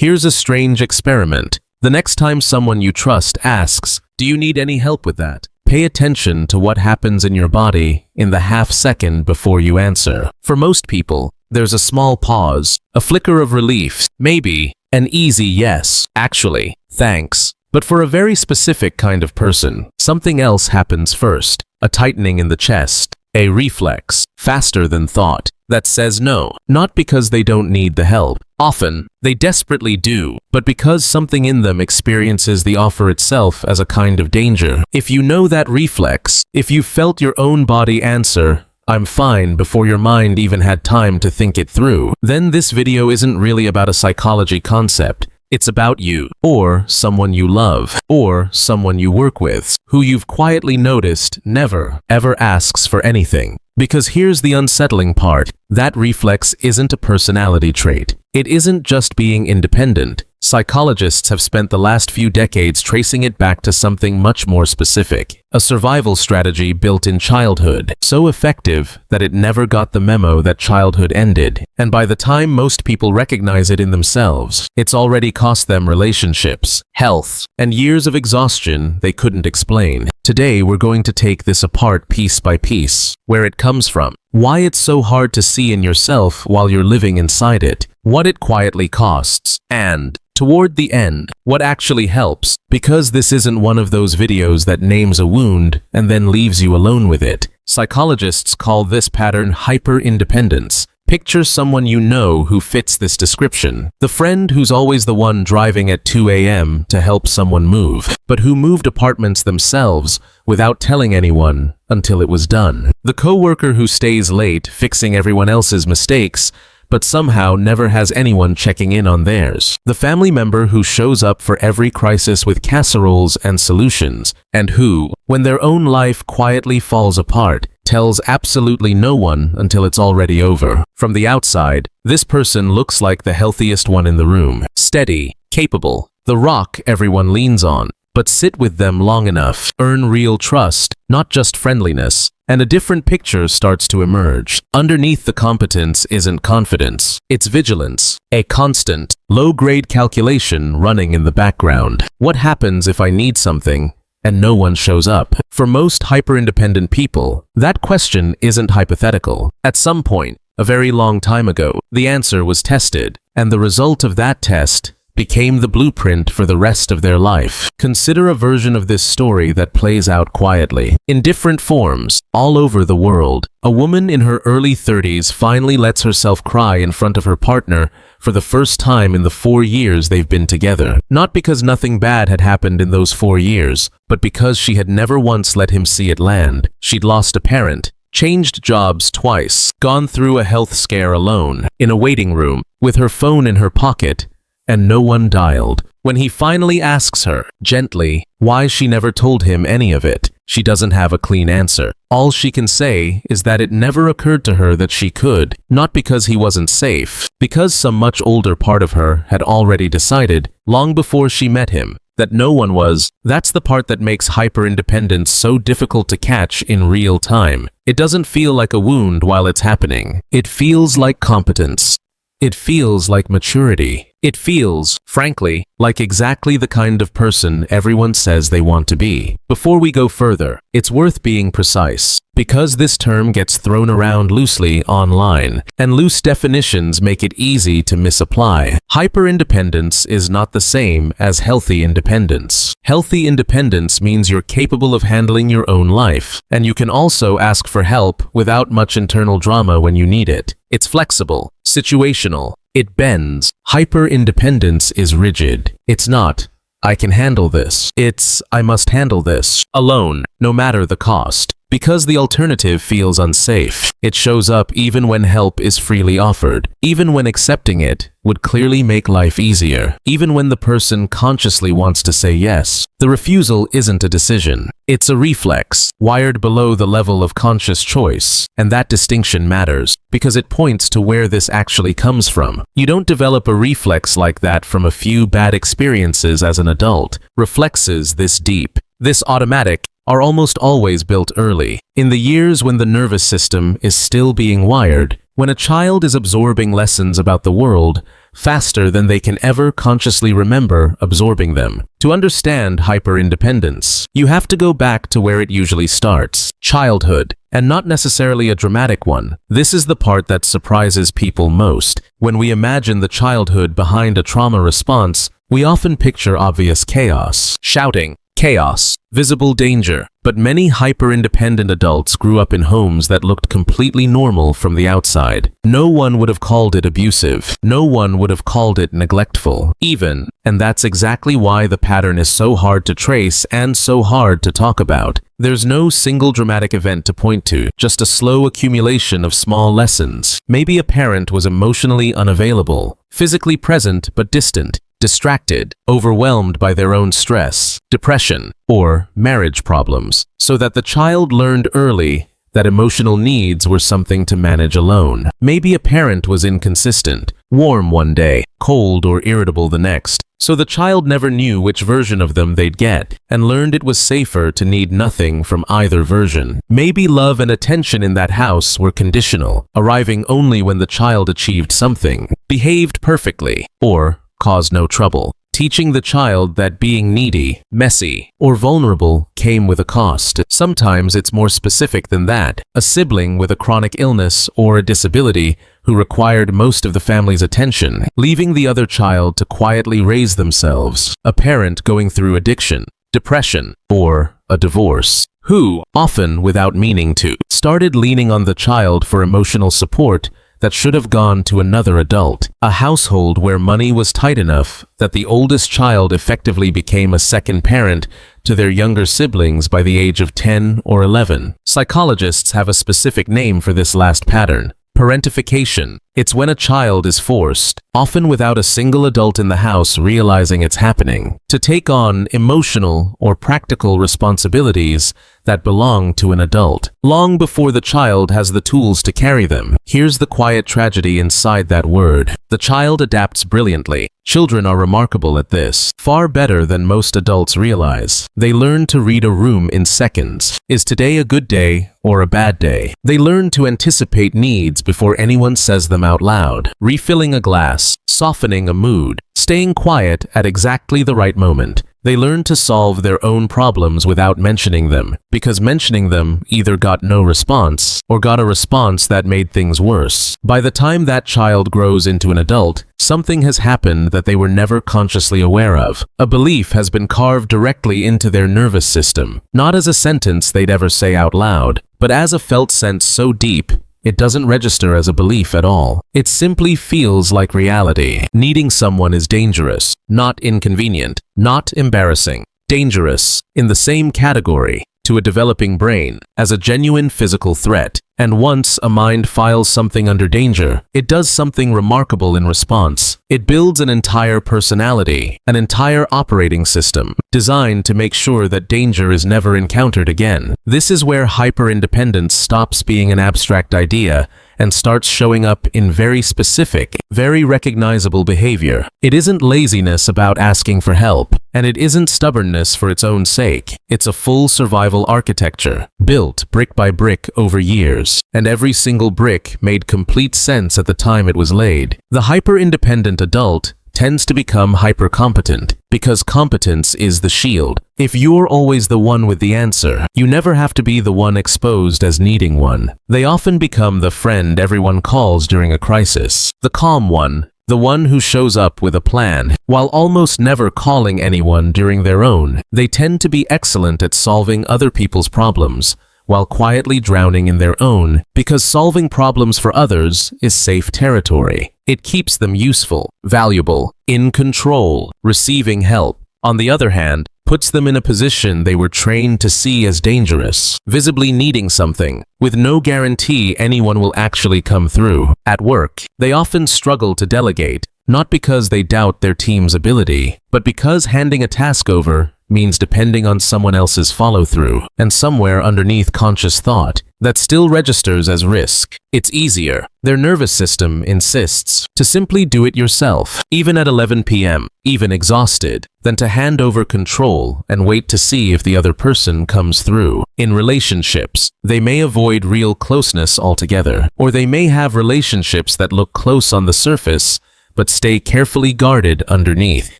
Here's a strange experiment. The next time someone you trust asks, "Do you need any help with that?" Pay attention to what happens in your body in the half-second before you answer. For most people, there's a small pause, a flicker of relief, maybe an easy yes, actually, thanks. But for a very specific kind of person, something else happens first, a tightening in the chest, a reflex, faster than thought, that says no, not because they don't need the help. Often, they desperately do, but because something in them experiences the offer itself as a kind of danger. If you know that reflex, if you felt your own body answer, "I'm fine," before your mind even had time to think it through, then this video isn't really about a psychology concept. It's about you, or someone you love, or someone you work with, who you've quietly noticed never, ever asks for anything. Because here's the unsettling part, that reflex isn't a personality trait. It isn't just being independent. Psychologists have spent the last few decades tracing it back to something much more specific, a survival strategy built in childhood, so effective that it never got the memo that childhood ended. And by the time most people recognize it in themselves, it's already cost them relationships, health, and years of exhaustion they couldn't explain. Today we're going to take this apart piece by piece, where it comes from, why it's so hard to see in yourself while you're living inside it, what it quietly costs, and, toward the end, what actually helps, because this isn't one of those videos that names a wound and then leaves you alone with it. Psychologists call this pattern hyper-independence. Picture someone you know who fits this description. The friend who's always the one driving at 2 a.m. to help someone move, but who moved apartments themselves without telling anyone until it was done. The coworker who stays late fixing everyone else's mistakes, but somehow never has anyone checking in on theirs. The family member who shows up for every crisis with casseroles and solutions, and who, when their own life quietly falls apart, tells absolutely no one until it's already over. From the outside, this person looks like the healthiest one in the room. Steady, capable, the rock everyone leans on. But sit with them long enough, earn real trust, not just friendliness, and a different picture starts to emerge. Underneath the competence isn't confidence, it's vigilance, a constant, low-grade calculation running in the background. What happens if I need something and no one shows up? For most hyper-independent people, that question isn't hypothetical. At some point, a very long time ago, the answer was tested, and the result of that test became the blueprint for the rest of their life. Consider a version of this story that plays out quietly, in different forms, all over the world. A woman in her early 30s finally lets herself cry in front of her partner for the first time in the 4 years they've been together. Not because nothing bad had happened in those 4 years, but because she had never once let him see it land. She'd lost a parent, changed jobs twice, gone through a health scare alone, in a waiting room, with her phone in her pocket, and no one dialed. When he finally asks her, gently, why she never told him any of it, she doesn't have a clean answer. All she can say is that it never occurred to her that she could, not because he wasn't safe, because some much older part of her had already decided, long before she met him, that no one was. That's the part that makes hyper-independence so difficult to catch in real time. It doesn't feel like a wound while it's happening. It feels like competence. It feels like maturity. It feels, frankly, like exactly the kind of person everyone says they want to be. Before we go further, it's worth being precise, because this term gets thrown around loosely online, and loose definitions make it easy to misapply. Hyper-independence is not the same as healthy independence. Healthy independence means you're capable of handling your own life, and you can also ask for help without much internal drama when you need it. It's flexible, situational, it bends. Hyper-independence is rigid. It's not, I can handle this. It's, I must handle this, alone, no matter the cost. Because the alternative feels unsafe. It shows up even when help is freely offered, even when accepting it would clearly make life easier, even when the person consciously wants to say yes. The refusal isn't a decision. It's a reflex, wired below the level of conscious choice. And that distinction matters, because it points to where this actually comes from. You don't develop a reflex like that from a few bad experiences as an adult. Reflexes this deep, this automatic, are almost always built early, in the years when the nervous system is still being wired, when a child is absorbing lessons about the world faster than they can ever consciously remember absorbing them. To understand hyper-independence, you have to go back to where it usually starts, childhood, and not necessarily a dramatic one. This is the part that surprises people most. When we imagine the childhood behind a trauma response, we often picture obvious chaos, shouting, chaos, visible danger. But many hyper-independent adults grew up in homes that looked completely normal from the outside. No one would have called it abusive. No one would have called it neglectful, even. And that's exactly why the pattern is so hard to trace and so hard to talk about. There's no single dramatic event to point to, just a slow accumulation of small lessons. Maybe a parent was emotionally unavailable, physically present but distant, distracted, overwhelmed by their own stress, depression, or marriage problems, so that the child learned early that emotional needs were something to manage alone. Maybe a parent was inconsistent, warm one day, cold or irritable the next, so the child never knew which version of them they'd get, and learned it was safer to need nothing from either version. Maybe love and attention in that house were conditional, arriving only when the child achieved something, behaved perfectly, or caused no trouble, teaching the child that being needy, messy, or vulnerable came with a cost. Sometimes it's more specific than that. A sibling with a chronic illness or a disability who required most of the family's attention, leaving the other child to quietly raise themselves. A parent going through addiction, depression, or a divorce, who, often without meaning to, started leaning on the child for emotional support that should have gone to another adult. A household where money was tight enough that the oldest child effectively became a second parent to their younger siblings by the age of 10 or 11. Psychologists have a specific name for this last pattern: parentification. It's when a child is forced, often without a single adult in the house realizing it's happening, to take on emotional or practical responsibilities that belong to an adult, long before the child has the tools to carry them. Here's the quiet tragedy inside that word. The child adapts brilliantly. Children are remarkable at this, far better than most adults realize. They learn to read a room in seconds. Is today a good day or a bad day? They learn to anticipate needs before anyone says them out loud, refilling a glass, softening a mood, staying quiet at exactly the right moment. They learn to solve their own problems without mentioning them, because mentioning them either got no response or got a response that made things worse. By the time that child grows into an adult, something has happened that they were never consciously aware of. A belief has been carved directly into their nervous system, not as a sentence they'd ever say out loud, but as a felt sense so deep it doesn't register as a belief at all. It simply feels like reality. Needing someone is dangerous, not inconvenient, not embarrassing. Dangerous, in the same category, to a developing brain, as a genuine physical threat. And once a mind files something under danger, it does something remarkable in response. It builds an entire personality, an entire operating system, designed to make sure that danger is never encountered again. This is where hyper-independence stops being an abstract idea and starts showing up in very specific, very recognizable behavior. It isn't laziness about asking for help, and it isn't stubbornness for its own sake. It's a full survival architecture, built brick by brick over years, and every single brick made complete sense at the time it was laid. The hyper-independent adult tends to become hyper-competent, because competence is the shield. If you're always the one with the answer, you never have to be the one exposed as needing one. They often become the friend everyone calls during a crisis, the calm one, the one who shows up with a plan. While almost never calling anyone during their own, they tend to be excellent at solving other people's problems, while quietly drowning in their own, because solving problems for others is safe territory. It keeps them useful, valuable, in control. Receiving help, on the other hand, puts them in a position they were trained to see as dangerous, visibly needing something, with no guarantee anyone will actually come through. At work, they often struggle to delegate, not because they doubt their team's ability, but because handing a task over means depending on someone else's follow-through, and somewhere underneath conscious thought, that still registers as risk. It's easier. Their nervous system insists to simply do it yourself, even at 11 p.m., even exhausted, than to hand over control and wait to see if the other person comes through. In relationships, they may avoid real closeness altogether, or they may have relationships that look close on the surface, but stay carefully guarded underneath,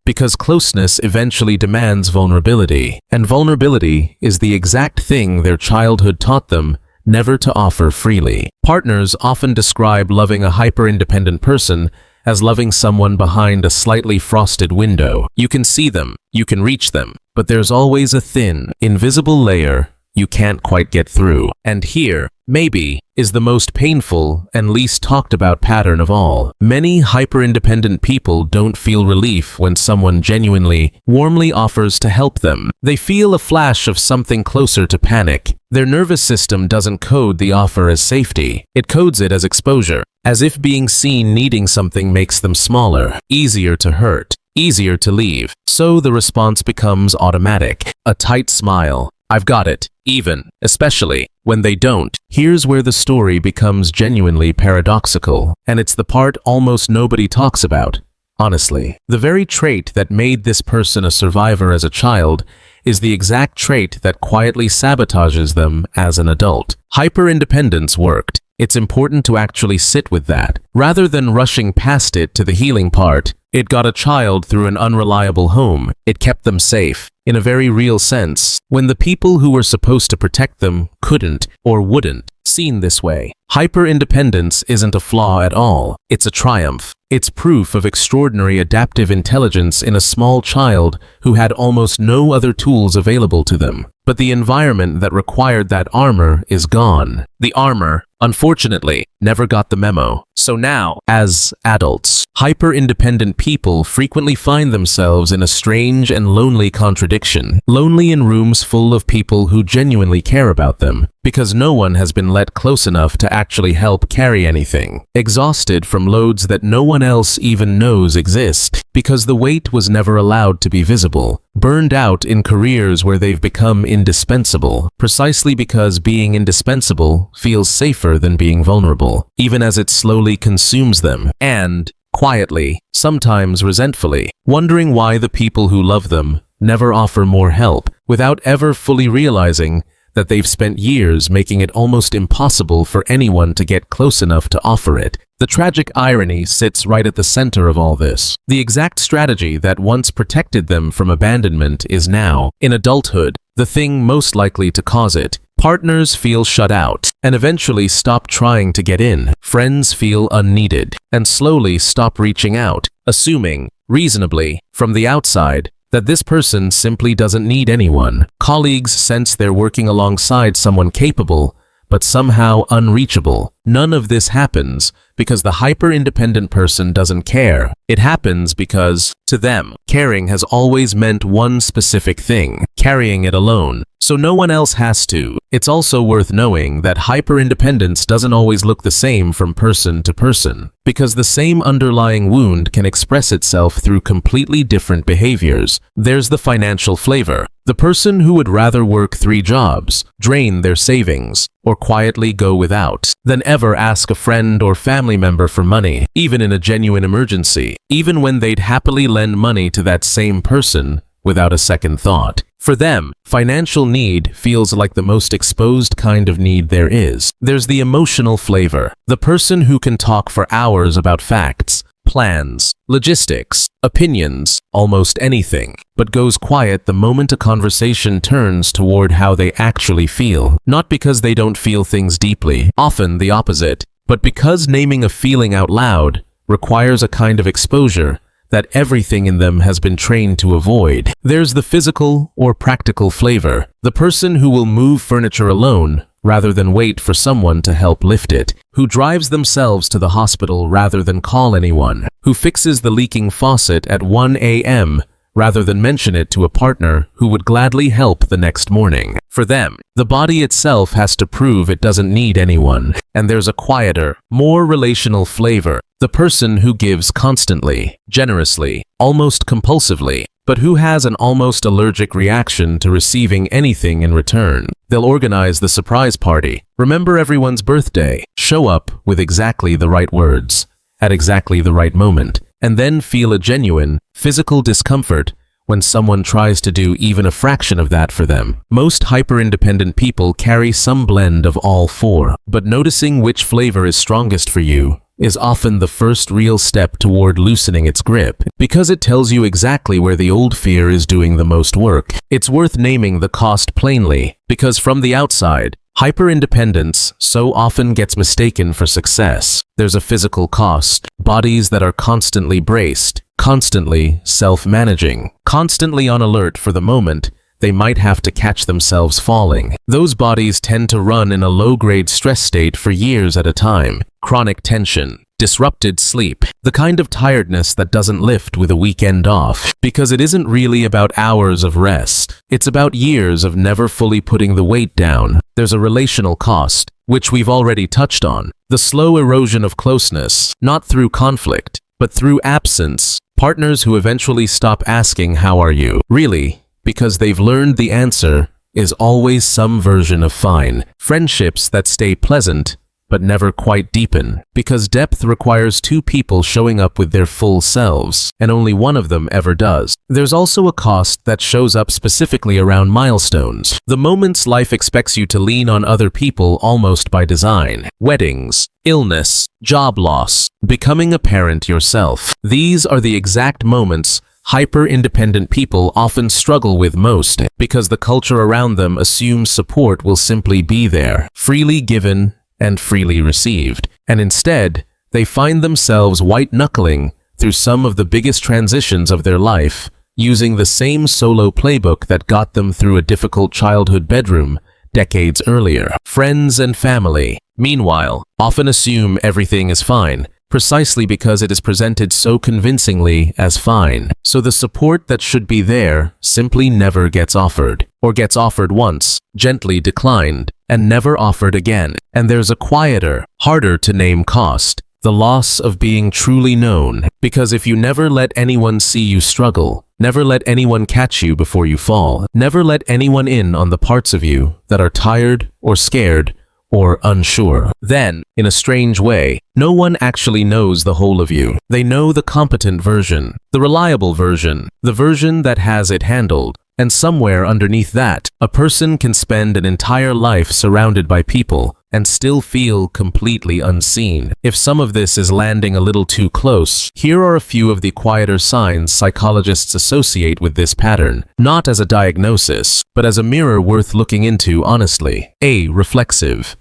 because closeness eventually demands vulnerability, and vulnerability is the exact thing their childhood taught them never to offer freely. Partners often describe loving a hyper-independent person as loving someone behind a slightly frosted window. You can see them, you can reach them, but there's always a thin, invisible layer you can't quite get through. And here, maybe, is the most painful and least talked about pattern of all. Many hyper-independent people don't feel relief when someone genuinely, warmly offers to help them. They feel a flash of something closer to panic. Their nervous system doesn't code the offer as safety. It codes it as exposure, as if being seen needing something makes them smaller, easier to hurt, easier to leave. So the response becomes automatic. A tight smile. I've got it. Even, especially, when they don't. Here's where the story becomes genuinely paradoxical, and it's the part almost nobody talks about, honestly. The very trait that made this person a survivor as a child is the exact trait that quietly sabotages them as an adult. Hyper-independence worked. It's important to actually sit with that. Rather than rushing past it to the healing part, it got a child through an unreliable home. It kept them safe, in a very real sense, when the people who were supposed to protect them couldn't or wouldn't. Seen this way, hyper-independence isn't a flaw at all. It's a triumph. It's proof of extraordinary adaptive intelligence in a small child who had almost no other tools available to them. But the environment that required that armor is gone. The armor, unfortunately, never got the memo. So now, as adults, hyper-independent people frequently find themselves in a strange and lonely contradiction. Lonely in rooms full of people who genuinely care about them, because no one has been let close enough to actually help carry anything. Exhausted from loads that no one else even knows exist, because the weight was never allowed to be visible. Burned out in careers where they've become indispensable, precisely because being indispensable feels safer than being vulnerable, even as it slowly consumes them. And, quietly, sometimes resentfully, wondering why the people who love them never offer more help, without ever fully realizing that they've spent years making it almost impossible for anyone to get close enough to offer it. The tragic irony sits right at the center of all this. The exact strategy that once protected them from abandonment is now, in adulthood, the thing most likely to cause it. Partners feel shut out, and eventually stop trying to get in. Friends feel unneeded, and slowly stop reaching out, assuming, reasonably, from the outside, that this person simply doesn't need anyone. Colleagues sense they're working alongside someone capable, but somehow unreachable. None of this happens because the hyper-independent person doesn't care. It happens because, to them, caring has always meant one specific thing: carrying it alone. So no one else has to. It's also worth knowing that hyper-independence doesn't always look the same from person to person, because the same underlying wound can express itself through completely different behaviors. There's the financial flavor. The person who would rather work 3 jobs, drain their savings, or quietly go without, than ever ask a friend or family member for money, even in a genuine emergency, even when they'd happily lend money to that same person without a second thought. For them, financial need feels like the most exposed kind of need there is. There's the emotional flavor. The person who can talk for hours about facts, plans, logistics, opinions, almost anything, but goes quiet the moment a conversation turns toward how they actually feel. Not because they don't feel things deeply, often the opposite, but because naming a feeling out loud requires a kind of exposure that everything in them has been trained to avoid. There's the physical or practical flavor. The person who will move furniture alone rather than wait for someone to help lift it, who drives themselves to the hospital rather than call anyone, who fixes the leaking faucet at 1 a.m. rather than mention it to a partner who would gladly help the next morning. For them, the body itself has to prove it doesn't need anyone, and there's a quieter, more relational flavor. The person who gives constantly, generously, almost compulsively, but who has an almost allergic reaction to receiving anything in return. They'll organize the surprise party, remember everyone's birthday, show up with exactly the right words, at exactly the right moment, and then feel a genuine, physical discomfort when someone tries to do even a fraction of that for them. Most hyper-independent people carry some blend of all four, but noticing which flavor is strongest for you is often the first real step toward loosening its grip, because it tells you exactly where the old fear is doing the most work. It's worth naming the cost plainly, because from the outside, hyper-independence so often gets mistaken for success. There's a physical cost, bodies that are constantly braced, constantly self-managing, constantly on alert for the moment they might have to catch themselves falling. Those bodies tend to run in a low-grade stress state for years at a time. Chronic tension, disrupted sleep, the kind of tiredness that doesn't lift with a weekend off. Because it isn't really about hours of rest. It's about years of never fully putting the weight down. There's a relational cost, which we've already touched on. The slow erosion of closeness, not through conflict, but through absence. Partners who eventually stop asking, "How are you?" Really, because they've learned the answer is always some version of fine. Friendships that stay pleasant, but never quite deepen, because depth requires two people showing up with their full selves, and only one of them ever does. There's also a cost that shows up specifically around milestones, the moments life expects you to lean on other people almost by design. Weddings, illness, job loss, becoming a parent yourself. These are the exact moments hyper-independent people often struggle with most, because the culture around them assumes support will simply be there, freely given and freely received. And instead, they find themselves white-knuckling through some of the biggest transitions of their life, using the same solo playbook that got them through a difficult childhood bedroom decades earlier. Friends and family, meanwhile, often assume everything is fine, precisely because it is presented so convincingly as fine. So the support that should be there simply never gets offered, or gets offered once, gently declined, and never offered again. And there's a quieter, harder to name cost, the loss of being truly known, because if you never let anyone see you struggle, never let anyone catch you before you fall, never let anyone in on the parts of you that are tired or scared or unsure, then, in a strange way, no one actually knows the whole of you. They know the competent version, the reliable version, the version that has it handled. And somewhere underneath that, a person can spend an entire life surrounded by people and still feel completely unseen. If some of this is landing a little too close, here are a few of the quieter signs psychologists associate with this pattern, not as a diagnosis, but as a mirror worth looking into honestly. A. Reflexive.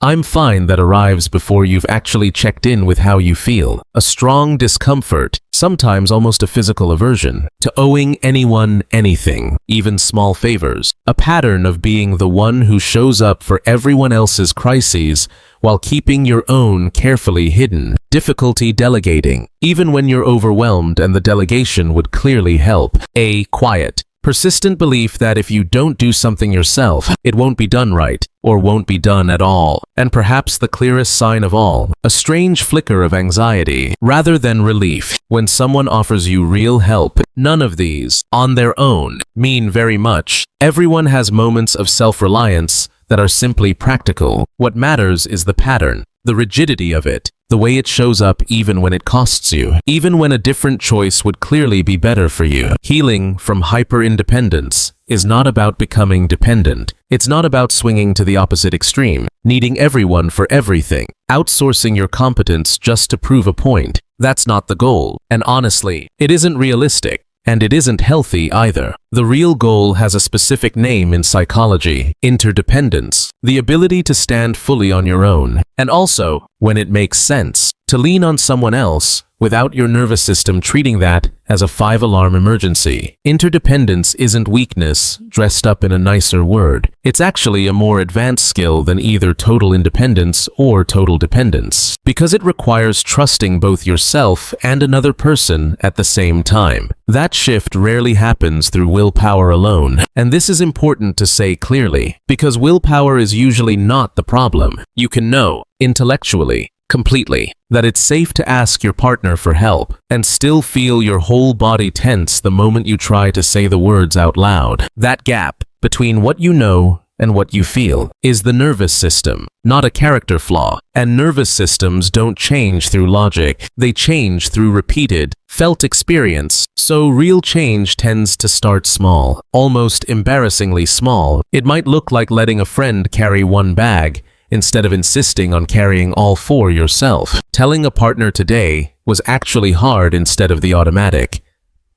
I'm fine that arrives before you've actually checked in with how you feel. A strong discomfort, sometimes almost a physical aversion, to owing anyone anything, even small favors. A pattern of being the one who shows up for everyone else's crises while keeping your own carefully hidden. Difficulty delegating, even when you're overwhelmed and the delegation would clearly help. A. Quiet. Persistent belief that if you don't do something yourself, it won't be done right, or won't be done at all. And perhaps the clearest sign of all, a strange flicker of anxiety, rather than relief, when someone offers you real help. None of these, on their own, mean very much. Everyone has moments of self-reliance that are simply practical. What matters is the pattern, the rigidity of it, the way it shows up even when it costs you, even when a different choice would clearly be better for you. Healing from hyper-independence is not about becoming dependent. It's not about swinging to the opposite extreme, needing everyone for everything, outsourcing your competence just to prove a point. That's not the goal. And honestly, it isn't realistic. And it isn't healthy either. The real goal has a specific name in psychology: interdependence, the ability to stand fully on your own, and also, when it makes sense, to lean on someone else without your nervous system treating that as a 5-alarm emergency. Interdependence isn't weakness dressed up in a nicer word. It's actually a more advanced skill than either total independence or total dependence, because it requires trusting both yourself and another person at the same time. That shift rarely happens through willpower alone, and this is important to say clearly, because willpower is usually not the problem. You can know, intellectually, completely. That it's safe to ask your partner for help and still feel your whole body tense the moment you try to say the words out loud. That gap between what you know and what you feel is the nervous system, not a character flaw. And nervous systems don't change through logic, they change through repeated, felt experience. So real change tends to start small, almost embarrassingly small. It might look like letting a friend carry one bag instead of insisting on carrying all four yourself. Telling a partner today was actually hard instead of the automatic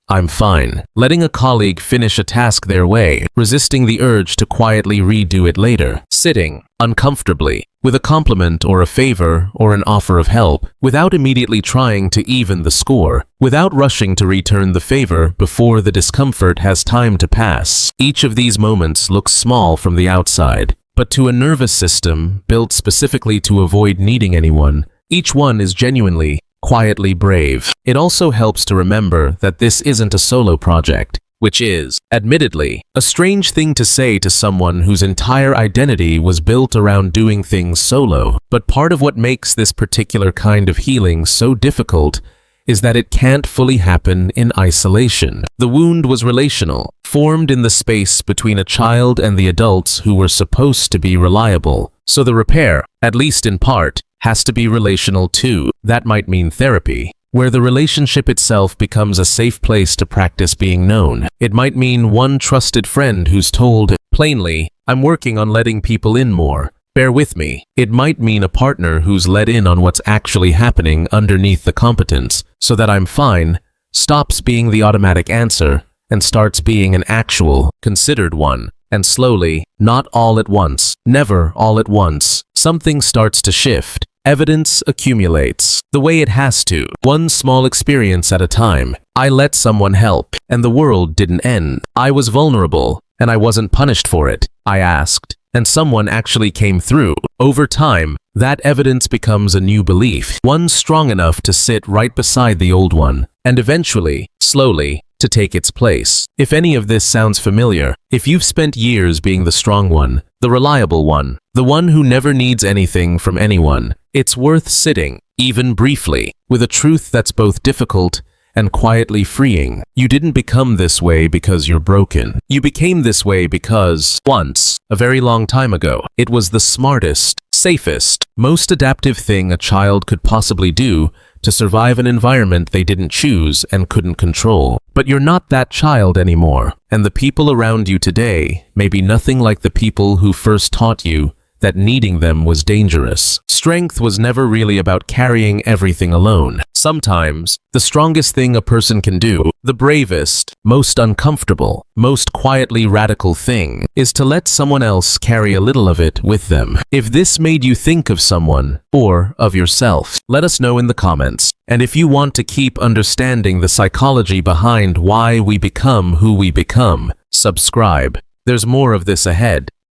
"I'm fine." Letting a colleague finish a task their way, resisting the urge to quietly redo it later. Sitting uncomfortably with a compliment or a favor or an offer of help, without immediately trying to even the score, without rushing to return the favor before the discomfort has time to pass. Each of these moments looks small from the outside, but to a nervous system built specifically to avoid needing anyone, each one is genuinely, quietly brave. It also helps to remember that this isn't a solo project, which is, admittedly, a strange thing to say to someone whose entire identity was built around doing things solo. But part of what makes this particular kind of healing so difficult is that it can't fully happen in isolation. The wound was relational, formed in the space between a child and the adults who were supposed to be reliable. So the repair, at least in part, has to be relational too. That might mean therapy, where the relationship itself becomes a safe place to practice being known. It might mean one trusted friend who's told, plainly, "I'm working on letting people in more. Bear with me." It might mean a partner who's let in on what's actually happening underneath the competence, so that "I'm fine" stops being the automatic answer and starts being an actual, considered one. And slowly, not all at once, never all at once, something starts to shift. Evidence accumulates, the way it has to, one small experience at a time. I let someone help, and the world didn't end. I was vulnerable, and I wasn't punished for it. I asked, and someone actually came through. Over time, that evidence becomes a new belief, one strong enough to sit right beside the old one, and eventually, slowly, to take its place. If any of this sounds familiar, if you've spent years being the strong one, the reliable one, the one who never needs anything from anyone, it's worth sitting, even briefly, with a truth that's both difficult and quietly freeing. You didn't become this way because you're broken. You became this way because, once, a very long time ago, it was the smartest, safest, most adaptive thing a child could possibly do to survive an environment they didn't choose and couldn't control. But you're not that child anymore, and the people around you today may be nothing like the people who first taught you that needing them was dangerous. Strength was never really about carrying everything alone. Sometimes, the strongest thing a person can do, the bravest, most uncomfortable, most quietly radical thing, is to let someone else carry a little of it with them. If this made you think of someone, or of yourself, let us know in the comments. And if you want to keep understanding the psychology behind why we become who we become, subscribe. There's more of this ahead.